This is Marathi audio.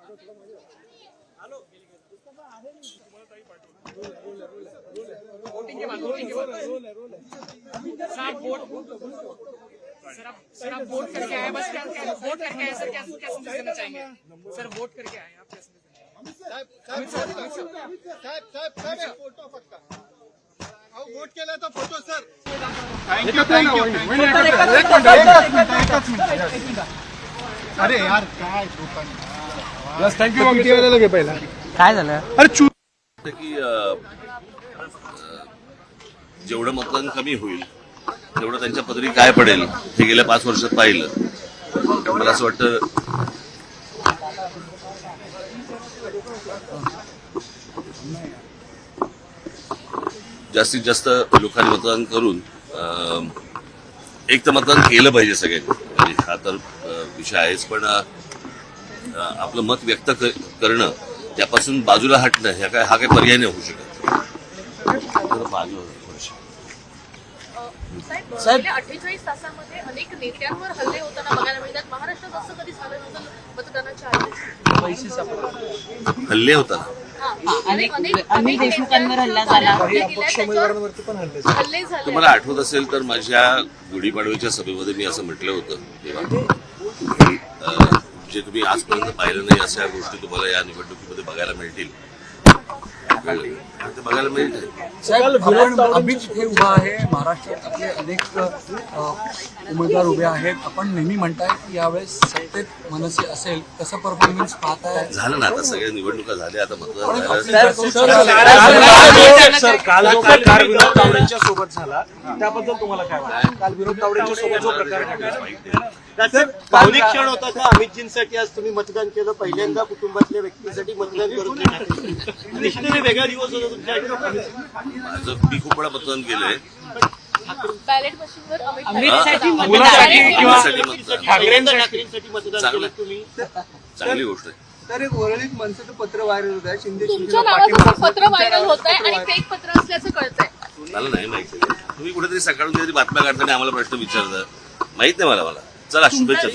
सर आप वोट करके आए, बस क्या वोट करके आए सर, क्या संदेश देना चाहेंगे सर? वोट करके आए आप, क्या संदेश देना? फोटो फक्त वोट केला तर फोटो सर। अरे यार काय थँक्यू लगे पहिला काय झालं? अरे की जेवढं मतदान कमी होईल तेवढं त्यांच्या पदरी काय पडेल हे गेल्या 5 वर्षात पाहिलं. मला असं वाटतं जास्तीत जास्त लोकांनी मतदान करून एक तर मतदान केलं पाहिजे सगळ्यांनी, हा तर विषय आहेच, पण आपलं मत व्यक्त करणं त्यापासून बाजूला हटणं हा काही पर्याय नाही होऊ शकत. साहेब 48 तासामध्ये अनेक नेत्यांवर हल्ले होताना बघायला मिळतात. महाराष्ट्रात असं कधी झालं नव्हतं मतदानाच्या आधी. हल्ले होताना अनेक देशमुखांवर हल्ला झाला, हल्ले झाले. तुम्हाला आठवत असेल तर माझ्या गुढीपाडव्याच्या सभेमध्ये मी असं म्हटलं होतं तेव्हा जे तुम्ही आजपर्यंत पाहिलं नाही अशा गोष्टी तुम्हाला या निवडणुकीमध्ये बघायला मिळतील. ते बघायला मिळत साहेब, आम्ही जिथे उभा आहे महाराष्ट्रात आपले अनेक उमेदवार उभे आहेत. आपण नेहमी म्हणताय की यावेळेस सत्तेत मनसे असेल, कसं परफॉर्मन्स पाहताय? झालं ना, आता सगळ्या निवडणुका झाल्या, आता मतदान काल विनोद तावडेंच्या सोबत झाला त्याबद्दल तुम्हाला काय वाटतं? काल विनोद तावडेंच्या सोबत जो प्रकार घडला भावनिक क्षण होता का? अमितजींसाठी आज तुम्ही मतदान केलं, पहिल्यांदा कुटुंबातल्या व्यक्तीसाठी मतदान करत निश्चितपणे वेगळा दिवस होता तुमच्या. माझं मी खूप वेळा मतदान केलंय. बॅलेट मशीनवर ठाकरेंसाठी मतदान केलं तुम्ही, चांगली गोष्ट आहे. तर एक वरळीत मनसेचं पत्र व्हायरल होत आहे, शिंदे तुमच्या नावाचं पत्र व्हायरल होत आहे आणि फेक पत्र असल्याचं कळतंय. मला नाही माहिती. तुम्ही कुठेतरी सकाळून काहीतरी बातम्या काढताना आम्हाला प्रश्न विचारता, माहित नाही मला. चला, शुभेच्छा.